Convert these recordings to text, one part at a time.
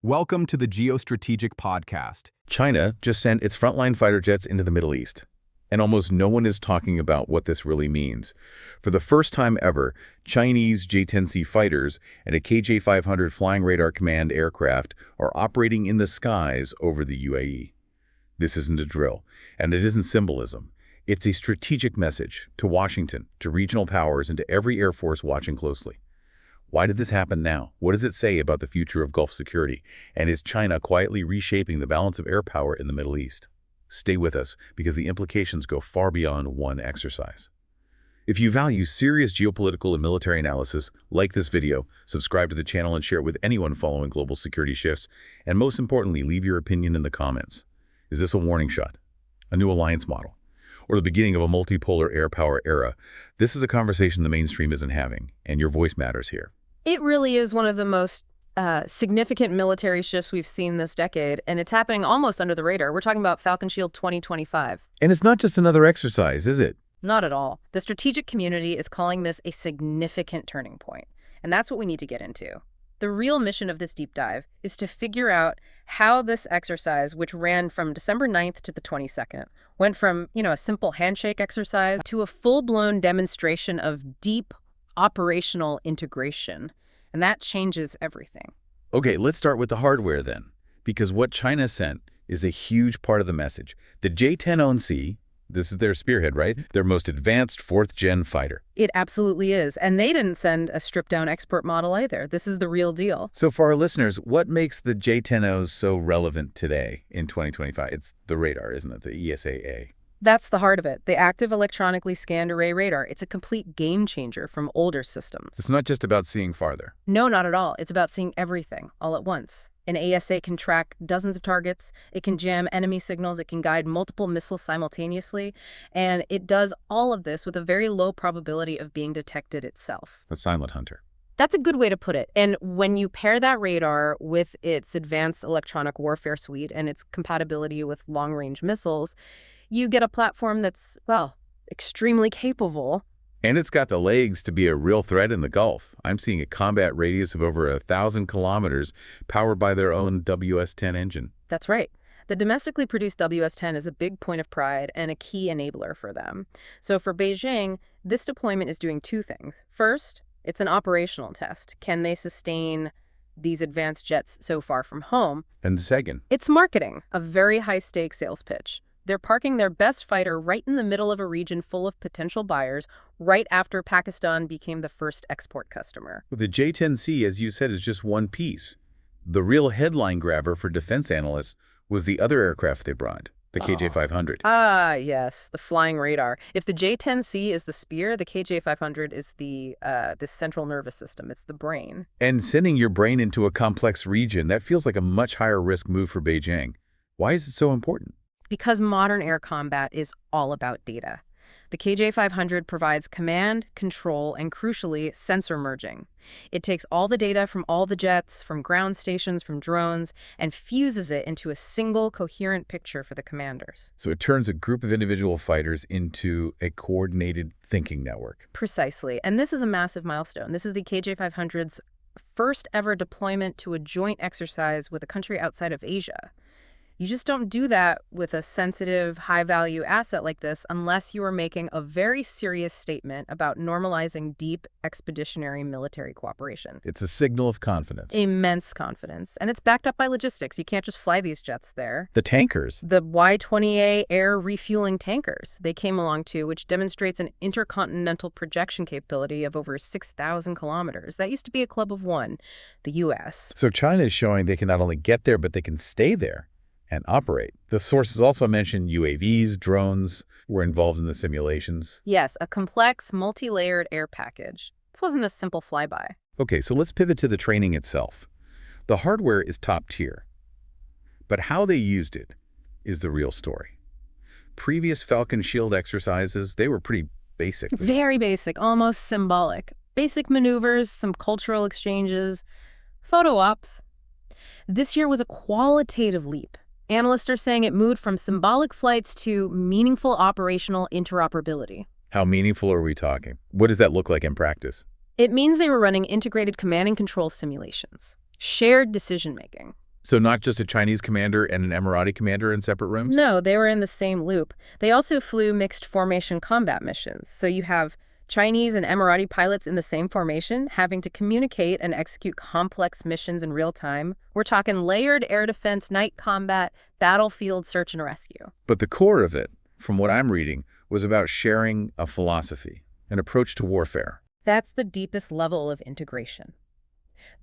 Welcome to the Geostrategic Podcast. China just sent its frontline fighter jets into the Middle East, and almost no one is talking about what this really means. For the first time ever, Chinese J-10C fighters and a KJ-500 Flying Radar Command aircraft are operating in the skies over the UAE. This isn't a drill, and it isn't symbolism. It's a strategic message to Washington, to regional powers, and to every Air Force watching closely. Why did this happen now? What does it say about the future of Gulf security? And is China quietly reshaping the balance of air power in the Middle East? Stay with us, because the implications go far beyond one exercise. If you value serious geopolitical and military analysis, like this video, subscribe to the channel and share it with anyone following global security shifts, and most importantly, leave your opinion in the comments. Is this a warning shot? A new alliance model? Or the beginning of a multipolar air power era? This is a conversation the mainstream isn't having, and your voice matters here. It really is one of the most significant military shifts we've seen this decade, and it's happening almost under the radar. We're talking about Falcon Shield 2025. And it's not just another exercise, is it? Not at all. The strategic community is calling this a significant turning point, and that's what we need to get into. The real mission of this deep dive is to figure out how this exercise, which ran from December 9th to the 22nd, went from, a simple handshake exercise to a full-blown demonstration of deep operational integration. And that changes everything. Okay, let's start with the hardware then, because what China sent is a huge part of the message. The J-10C, this is their spearhead, right? Their most advanced fourth-gen fighter. It absolutely is. And they didn't send a stripped-down export model either. This is the real deal. So for our listeners, what makes the J-10Os so relevant today in 2025? It's the radar, isn't it? The ESAA. That's the heart of it. The active electronically scanned array radar. It's a complete game changer from older systems. It's not just about seeing farther. No, not at all. It's about seeing everything all at once. An ASA can track dozens of targets. It can jam enemy signals. It can guide multiple missiles simultaneously. And it does all of this with a very low probability of being detected itself. A silent hunter. That's a good way to put it. And when you pair that radar with its advanced electronic warfare suite and its compatibility with long-range missiles, you get a platform that's, well, extremely capable. And it's got the legs to be a real threat in the Gulf. I'm seeing a combat radius of over 1,000 kilometers powered by their own WS-10 engine. That's right. The domestically produced WS-10 is a big point of pride and a key enabler for them. So for Beijing, this deployment is doing two things. First, it's an operational test. Can they sustain these advanced jets so far from home? And second, it's marketing, a very high-stakes sales pitch. They're parking their best fighter right in the middle of a region full of potential buyers, right after Pakistan became the first export customer. the J-10C, as you said, is just one piece. The real headline grabber for defense analysts was the other aircraft they brought, the KJ-500. Ah, yes, the flying radar. If the J-10C is the spear, the KJ-500 is the central nervous system. It's the brain. And sending your brain into a complex region, that feels like a much higher risk move for Beijing. Why is it so important? Because modern air combat is all about data. The KJ-500 provides command, control, and crucially, sensor merging. It takes all the data from all the jets, from ground stations, from drones, and fuses it into a single coherent picture for the commanders. So it turns a group of individual fighters into a coordinated thinking network. Precisely. And this is a massive milestone. This is the KJ-500's first ever deployment to a joint exercise with a country outside of Asia. You just don't do that with a sensitive, high-value asset like this unless you are making a very serious statement about normalizing deep expeditionary military cooperation. It's a signal of confidence. Immense confidence. And it's backed up by logistics. You can't just fly these jets there. The tankers. The Y-20A air refueling tankers they came along too, which demonstrates an intercontinental projection capability of over 6,000 kilometers. That used to be a club of one, the U.S. So China is showing they can not only get there, but they can stay there and operate. The sources also mentioned UAVs, drones were involved in the simulations. Yes, a complex, multi-layered air package. This wasn't a simple flyby. Okay, so let's pivot to the training itself. The hardware is top tier, but how they used it is the real story. Previous Falcon Shield exercises, they were pretty basic. Very basic, almost symbolic. Basic maneuvers, some cultural exchanges, photo ops. This year was a qualitative leap. Analysts are saying it moved from symbolic flights to meaningful operational interoperability. How meaningful are we talking? What does that look like in practice? It means they were running integrated command and control simulations, shared decision-making, So not just a Chinese commander and an Emirati commander in separate rooms? No, they were in the same loop. They also flew mixed formation combat missions. So you have Chinese and Emirati pilots in the same formation having to communicate and execute complex missions in real time. We're talking layered air defense, night combat, battlefield search and rescue. But the core of it, from what I'm reading, was about sharing a philosophy, an approach to warfare. That's the deepest level of integration.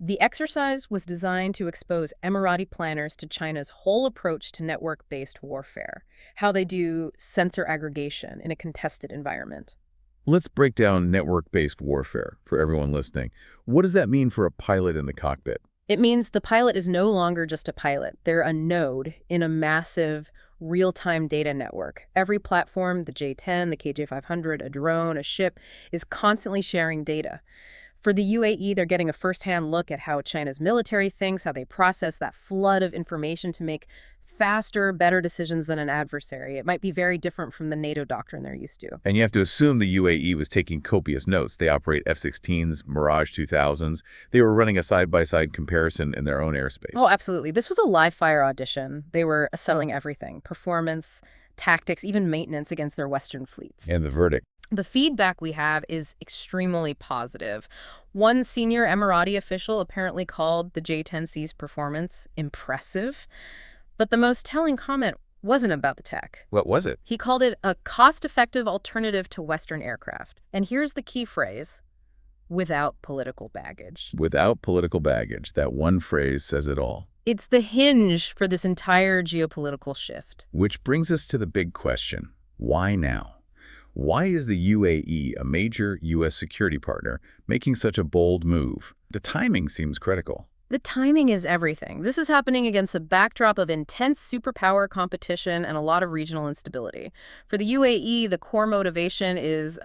The exercise was designed to expose Emirati planners to China's whole approach to network-based warfare, how they do sensor aggregation in a contested environment. Let's break down network-based warfare for everyone listening. What does that mean for a pilot in the cockpit? It means the pilot is no longer just a pilot. They're a node in a massive real-time data network. Every platform, the J-10, the KJ-500, a drone, a ship, is constantly sharing data. For the UAE, they're getting a first-hand look at how China's military thinks, how they process that flood of information to make faster, better decisions than an adversary. It might be very different from the NATO doctrine they're used to. And you have to assume the UAE was taking copious notes. They operate F-16s, Mirage 2000s. They were running a side-by-side comparison in their own airspace. Oh, absolutely. This was a live-fire audition. They were settling everything, performance, tactics, even maintenance against their Western fleets. And the verdict? The feedback we have is extremely positive. One senior Emirati official apparently called the J-10C's performance impressive. But the most telling comment wasn't about the tech. What was it? He called it a cost-effective alternative to Western aircraft. And here's the key phrase: without political baggage. Without political baggage. That one phrase says it all. It's the hinge for this entire geopolitical shift. Which brings us to the big question. Why now? Why is the UAE, a major U.S. security partner, making such a bold move? The timing seems critical. The timing is everything. This is happening against a backdrop of intense superpower competition and a lot of regional instability. For the UAE, the core motivation is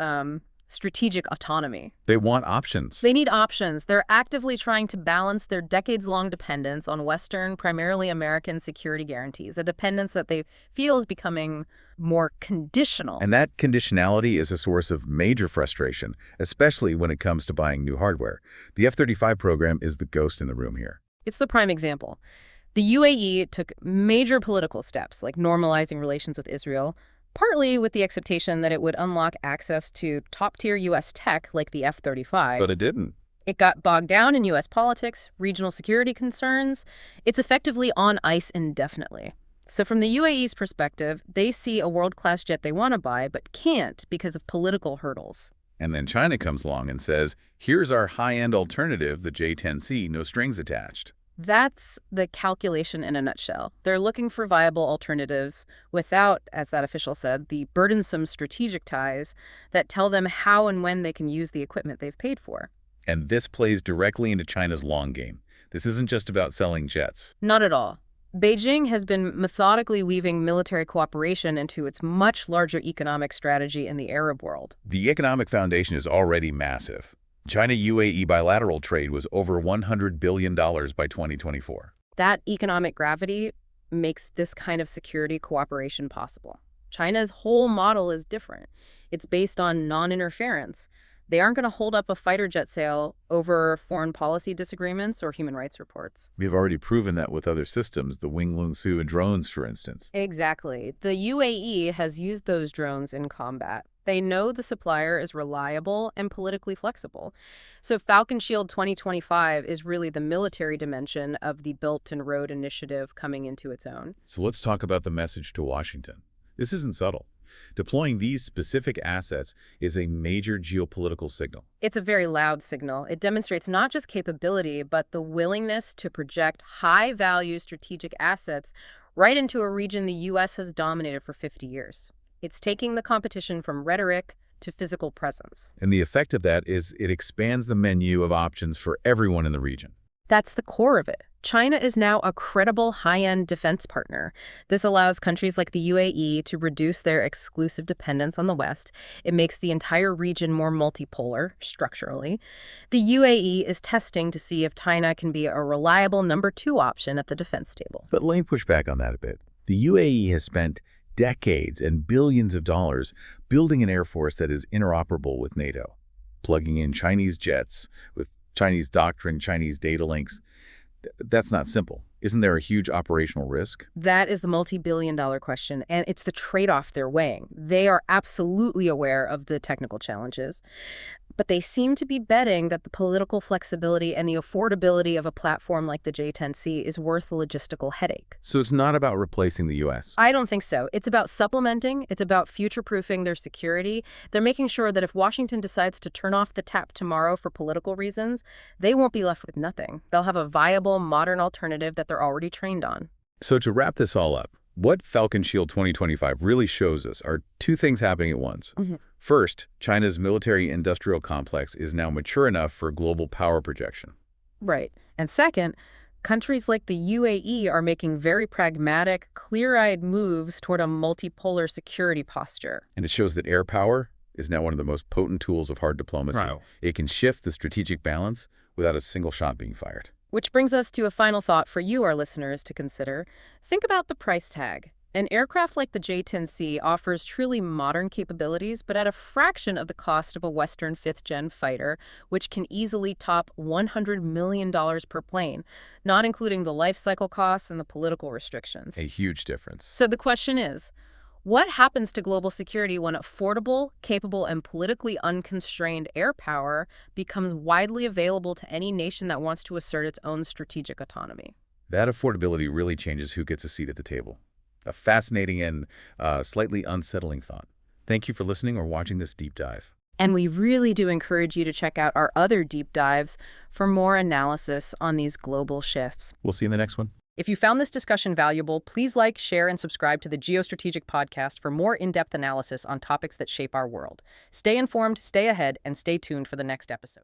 strategic autonomy. They want options. They need options. They're actively trying to balance their decades-long dependence on Western, primarily American security guarantees, a dependence that they feel is becoming more conditional. And that conditionality is a source of major frustration, especially when it comes to buying new hardware. The F-35 program is the ghost in the room here. It's the prime example. The UAE took major political steps, like normalizing relations with Israel, partly with the expectation that it would unlock access to top-tier U.S. tech like the F-35. But it didn't. It got bogged down in U.S. politics, regional security concerns. It's effectively on ice indefinitely. So from the UAE's perspective, they see a world-class jet they want to buy, but can't because of political hurdles. And then China comes along and says, here's our high-end alternative, the J-10C, no strings attached. That's the calculation in a nutshell. They're looking for viable alternatives without, as that official said, the burdensome strategic ties that tell them how and when they can use the equipment they've paid for. And this plays directly into China's long game. This isn't just about selling jets. Not at all. Beijing has been methodically weaving military cooperation into its much larger economic strategy in the Arab world. The economic foundation is already massive. China-UAE bilateral trade was over $100 billion by 2024. That economic gravity makes this kind of security cooperation possible. China's whole model is different. It's based on non-interference. They aren't going to hold up a fighter jet sale over foreign policy disagreements or human rights reports. We've already proven that with other systems, the Wing-Lung-Su and drones, for instance. Exactly. The UAE has used those drones in combat. They know the supplier is reliable and politically flexible. So Falcon Shield 2025 is really the military dimension of the Belt and Road Initiative coming into its own. So let's talk about the message to Washington. This isn't subtle. Deploying these specific assets is a major geopolitical signal. It's a very loud signal. It demonstrates not just capability, but the willingness to project high-value strategic assets right into a region the U.S. has dominated for 50 years. It's taking the competition from rhetoric to physical presence. And the effect of that is it expands the menu of options for everyone in the region. That's the core of it. China is now a credible high-end defense partner. This allows countries like the UAE to reduce their exclusive dependence on the West. It makes the entire region more multipolar structurally. The UAE is testing to see if China can be a reliable number 2 option at the defense table. But let me push back on that a bit. The UAE has spent decades and billions of dollars building an air force that is interoperable with NATO, plugging in Chinese jets with Chinese doctrine, Chinese data links. That's not simple. Isn't there a huge operational risk? That is the multi-billion-dollar question, and it's the trade-off they're weighing. They are absolutely aware of the technical challenges, but they seem to be betting that the political flexibility and the affordability of a platform like the J-10C is worth the logistical headache. So it's not about replacing the U.S. I don't think so. It's about supplementing. It's about future-proofing their security. They're making sure that if Washington decides to turn off the tap tomorrow for political reasons, they won't be left with nothing. They'll have a viable, modern alternative that they're already trained on. So to wrap this all up, what Falcon Shield 2025 really shows us are two things happening at once. First, China's military-industrial complex is now mature enough for global power projection. Right. And second, countries like the UAE are making very pragmatic, clear-eyed moves toward a multipolar security posture. And it shows that air power is now one of the most potent tools of hard diplomacy. Right. It can shift the strategic balance without a single shot being fired. Which brings us to a final thought for you, our listeners, to consider. Think about the price tag. An aircraft like the J-10C offers truly modern capabilities, but at a fraction of the cost of a Western 5th-gen fighter, which can easily top $100 million per plane, not including the life cycle costs and the political restrictions. A huge difference. So the question is, what happens to global security when affordable, capable, and politically unconstrained air power becomes widely available to any nation that wants to assert its own strategic autonomy? That affordability really changes who gets a seat at the table. A fascinating and slightly unsettling thought. Thank you for listening or watching this deep dive. And we really do encourage you to check out our other deep dives for more analysis on these global shifts. We'll see you in the next one. If you found this discussion valuable, please like, share, and subscribe to the Geostrategic Podcast for more in-depth analysis on topics that shape our world. Stay informed, stay ahead, and stay tuned for the next episode.